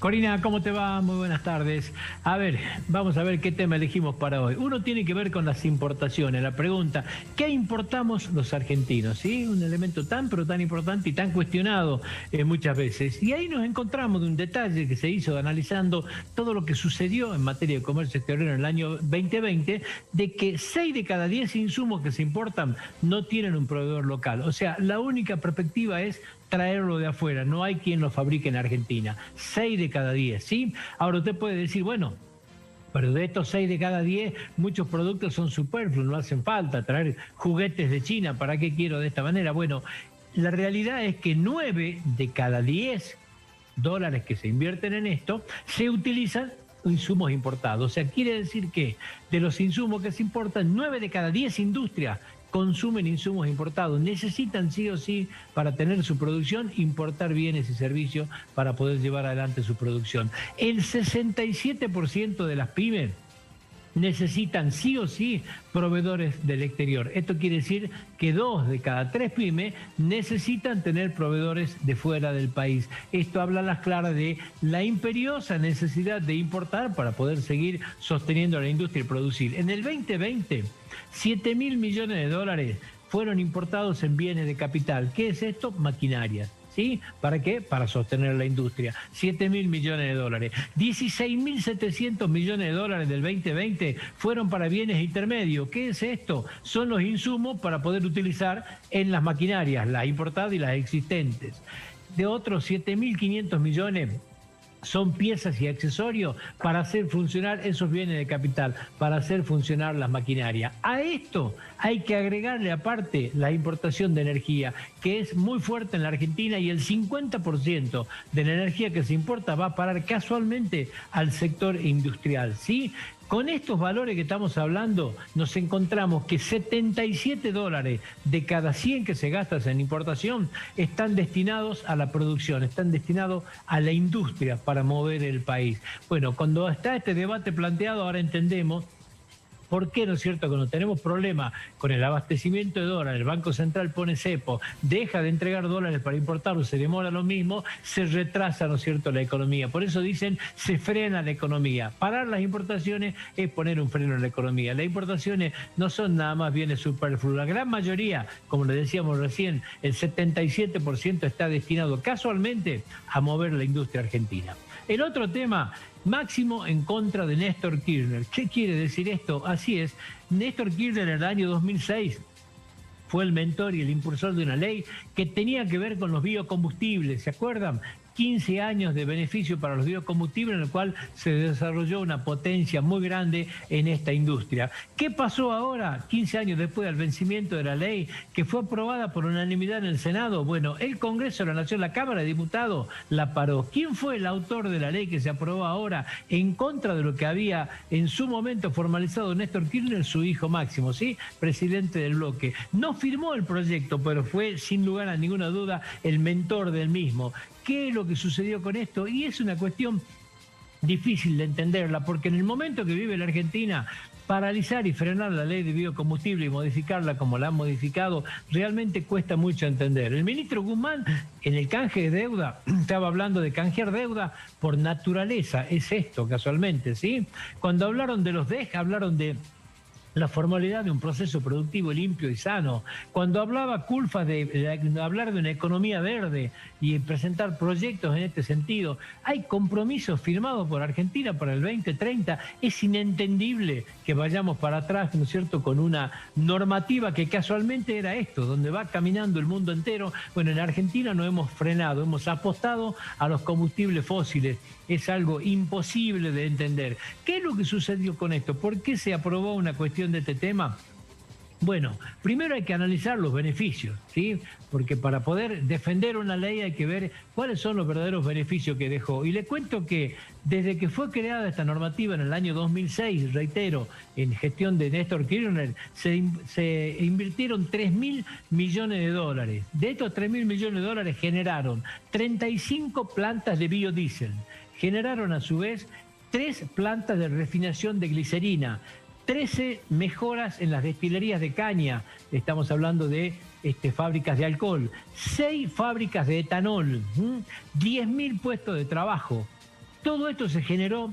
Corina, ¿cómo te va? Muy buenas tardes. A ver, vamos a ver qué tema elegimos para hoy. Uno tiene que ver con las importaciones. La pregunta, ¿qué importamos los argentinos? ¿Sí? Un elemento tan, pero tan importante y tan cuestionado muchas veces. Y ahí nos encontramos de un detalle que se hizo analizando todo lo que sucedió en materia de comercio exterior en el año 2020, de que 6 de cada 10 insumos que se importan no tienen un proveedor local. O sea, la única perspectiva es traerlo de afuera, no hay quien lo fabrique en Argentina. 6 de cada 10, ¿sí? Ahora usted puede decir, bueno, pero de estos 6 de cada 10, muchos productos son superfluos, no hacen falta traer juguetes de China, ¿para qué quiero de esta manera? Bueno, la realidad es que 9 de cada 10 dólares que se invierten en esto se utilizan insumos importados. O sea, quiere decir que de los insumos que se importan, 9 de cada 10 industrias consumen insumos importados. Necesitan sí o sí, para tener su producción, importar bienes y servicios para poder llevar adelante su producción. El 67% de las pymes necesitan sí o sí proveedores del exterior. Esto quiere decir que 2 de cada 3 pymes necesitan tener proveedores de fuera del país. Esto habla a las claras de la imperiosa necesidad de importar para poder seguir sosteniendo a la industria y producir. En el 2020, 7.000 millones de dólares fueron importados en bienes de capital. ¿Qué es esto? Maquinarias. ¿Sí? ¿Para qué? Para sostener la industria. 7.000 millones de dólares. 16.700 millones de dólares del 2020 fueron para bienes intermedios. ¿Qué es esto? Son los insumos para poder utilizar en las maquinarias, las importadas y las existentes. De otros 7.500 millones son piezas y accesorios para hacer funcionar esos bienes de capital, para hacer funcionar las maquinarias. A esto hay que agregarle aparte la importación de energía, que es muy fuerte en la Argentina, y el 50% de la energía que se importa va a parar casualmente al sector industrial, ¿sí? Con estos valores que estamos hablando, nos encontramos que 77 dólares de cada 100 que se gastan en importación están destinados a la producción, están destinados a la industria para mover el país. Bueno, cuando está este debate planteado, ahora entendemos por qué, ¿no es cierto?, cuando tenemos problemas con el abastecimiento de dólares, el Banco Central pone cepo, deja de entregar dólares para importarlos, se demora lo mismo, se retrasa, ¿no es cierto?, la economía. Por eso dicen, se frena la economía. Parar las importaciones es poner un freno en la economía. Las importaciones no son nada más bienes superfluos. La gran mayoría, como le decíamos recién, el 77% está destinado casualmente a mover la industria argentina. El otro tema, Máximo en contra de Néstor Kirchner. ¿Qué quiere decir esto? Así es, Néstor Kirchner en el año 2006 fue el mentor y el impulsor de una ley que tenía que ver con los biocombustibles, ¿se acuerdan? 15 años de beneficio para los biocombustibles, en el cual se desarrolló una potencia muy grande en esta industria. ¿Qué pasó ahora, 15 años después del vencimiento de la ley, que fue aprobada por unanimidad en el Senado? Bueno, el Congreso de la Nación, la Cámara de Diputados, la paró. ¿Quién fue el autor de la ley que se aprobó ahora en contra de lo que había en su momento formalizado Néstor Kirchner, su hijo Máximo, ¿sí?, presidente del bloque? No firmó el proyecto, pero fue sin lugar a ninguna duda el mentor del mismo. ¿Qué es lo que sucedió con esto? Y es una cuestión difícil de entenderla, porque en el momento que vive la Argentina, paralizar y frenar la ley de biocombustible y modificarla como la han modificado, realmente cuesta mucho entender. El ministro Guzmán, en el canje de deuda, estaba hablando de canjear deuda por naturaleza, es esto casualmente, ¿sí? Cuando hablaron de los DEJ, hablaron de la formalidad de un proceso productivo limpio y sano. Cuando hablaba Culfas de hablar de una economía verde y presentar proyectos en este sentido, hay compromisos firmados por Argentina para el 2030. Es inentendible que vayamos para atrás, ¿no es cierto?, con una normativa que casualmente era esto, donde va caminando el mundo entero. Bueno, en Argentina no hemos frenado, hemos apostado a los combustibles fósiles. Es algo imposible de entender. ¿Qué es lo que sucedió con esto? ¿Por qué se aprobó una cuestión de este tema? Bueno, primero hay que analizar los beneficios, ¿sí? Porque para poder defender una ley hay que ver cuáles son los verdaderos beneficios que dejó. Y le cuento que desde que fue creada esta normativa en el año 2006, reitero, en gestión de Néstor Kirchner, se invirtieron 3.000 millones de dólares. De estos 3.000 millones de dólares generaron 35 plantas de biodiesel. Generaron a su vez 3 plantas de refinación de glicerina, 13 mejoras en las destilerías de caña, estamos hablando de fábricas de alcohol, 6 fábricas de etanol, 10.000 puestos de trabajo, Todo esto se generó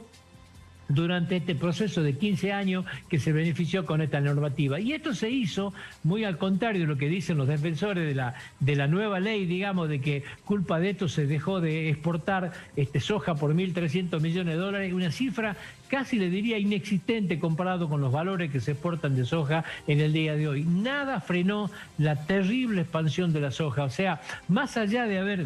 durante este proceso de 15 años que se benefició con esta normativa. Y esto se hizo muy al contrario de lo que dicen los defensores de la nueva ley, digamos, de que culpa de esto se dejó de exportar soja por 1.300 millones de dólares, una cifra casi le diría inexistente comparado con los valores que se exportan de soja en el día de hoy. Nada frenó la terrible expansión de la soja, o sea, más allá de haber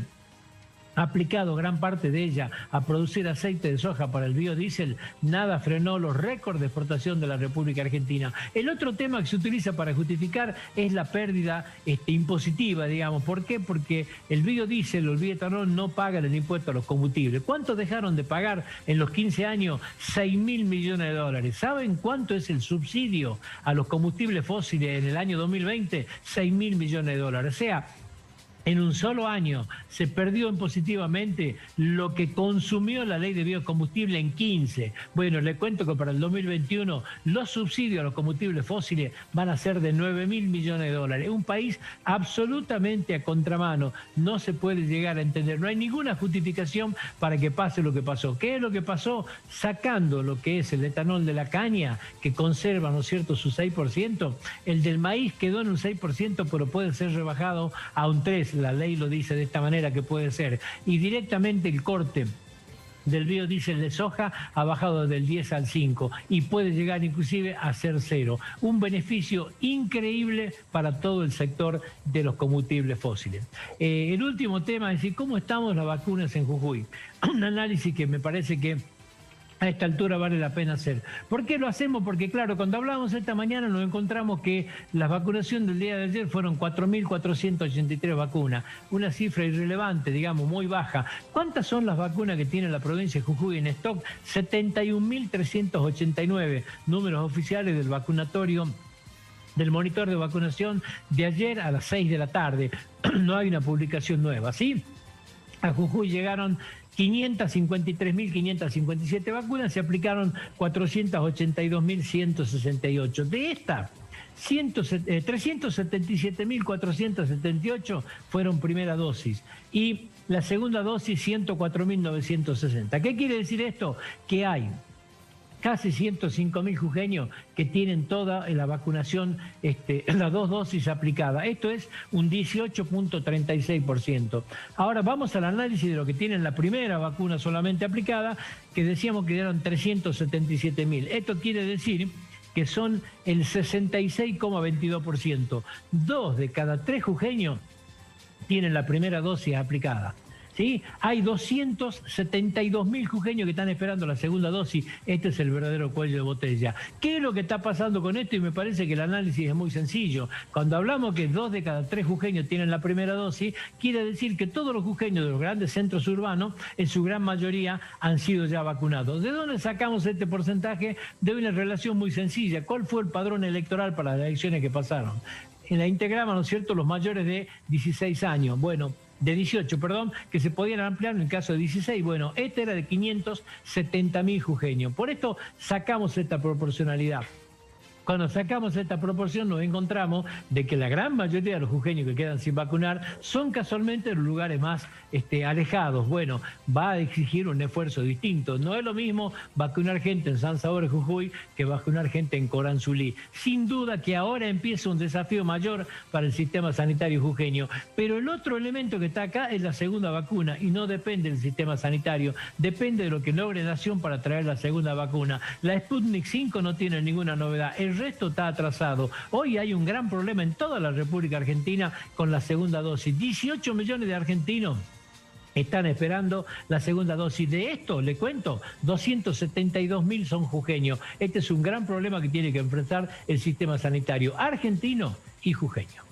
aplicado gran parte de ella a producir aceite de soja para el biodiesel, nada frenó los récords de exportación de la República Argentina. El otro tema que se utiliza para justificar es la pérdida impositiva, digamos. ¿Por qué? Porque el biodiesel o el bioetanol no pagan el impuesto a los combustibles. ¿Cuánto dejaron de pagar en los 15 años? 6.000 millones de dólares. ¿Saben cuánto es el subsidio a los combustibles fósiles en el año 2020? 6.000 millones de dólares. O sea, en un solo año se perdió impositivamente lo que consumió la ley de biocombustible en 15. Bueno, le cuento que para el 2021 los subsidios a los combustibles fósiles van a ser de 9.000 millones de dólares. Un país absolutamente a contramano. No se puede llegar a entender. No hay ninguna justificación para que pase lo que pasó. ¿Qué es lo que pasó? Sacando lo que es el etanol de la caña, que conserva, ¿no es cierto?, su 6%. El del maíz quedó en un 6%, pero puede ser rebajado a un 3%. La ley lo dice de esta manera que puede ser. Y directamente el corte del biodiesel de soja ha bajado del 10 al 5 y puede llegar inclusive a ser 0. Un beneficio increíble para todo el sector de los combustibles fósiles. El último tema es decir, ¿cómo estamos las vacunas en Jujuy? Un análisis que me parece que a esta altura vale la pena hacer. ¿Por qué lo hacemos? Porque claro, cuando hablamos esta mañana nos encontramos que la vacunación del día de ayer fueron 4.483 vacunas, una cifra irrelevante, digamos, muy baja. ¿Cuántas son las vacunas que tiene la provincia de Jujuy en stock? 71.389 números oficiales del vacunatorio, del monitor de vacunación de ayer a las 6 de la tarde. No hay una publicación nueva, ¿sí? A Jujuy llegaron 553.557 vacunas, se aplicaron 482.168. De estas, 377.478 fueron primera dosis y la segunda dosis 104.960. ¿Qué quiere decir esto? Que hay casi 105.000 jujeños que tienen toda la vacunación, las 2 dosis aplicadas. Esto es un 18.36%. Ahora vamos al análisis de lo que tienen la primera vacuna solamente aplicada, que decíamos que eran 377.000. Esto quiere decir que son el 66,22%. 2 de cada 3 jujeños tienen la primera dosis aplicada. ¿Sí? Hay 272.000 jujeños que están esperando la segunda dosis. Este es el verdadero cuello de botella. ¿Qué es lo que está pasando con esto? Y me parece que el análisis es muy sencillo. Cuando hablamos que 2 de cada 3 jujeños tienen la primera dosis, quiere decir que todos los jujeños de los grandes centros urbanos, en su gran mayoría, han sido ya vacunados. ¿De dónde sacamos este porcentaje? De una relación muy sencilla. ¿Cuál fue el padrón electoral para las elecciones que pasaron? En la integraba, ¿no es cierto?, los mayores de 16 años. Bueno, de 18, perdón, que se podían ampliar en el caso de 16. Bueno, este era de 570.000 jujeños. Por esto sacamos esta proporcionalidad. Cuando sacamos esta proporción nos encontramos de que la gran mayoría de los jujeños que quedan sin vacunar son casualmente los lugares más alejados. Bueno, va a exigir un esfuerzo distinto. No es lo mismo vacunar gente en San Salvador, Jujuy, que vacunar gente en Coranzulí. Sin duda que ahora empieza un desafío mayor para el sistema sanitario jujeño. Pero el otro elemento que está acá es la segunda vacuna y no depende del sistema sanitario, depende de lo que logre Nación para traer la segunda vacuna. La Sputnik 5 no tiene ninguna novedad. El resto está atrasado. Hoy hay un gran problema en toda la República Argentina con la segunda dosis. 18 millones de argentinos están esperando la segunda dosis. De esto, le cuento, 272.000 son jujeños. Este es un gran problema que tiene que enfrentar el sistema sanitario argentino y jujeño.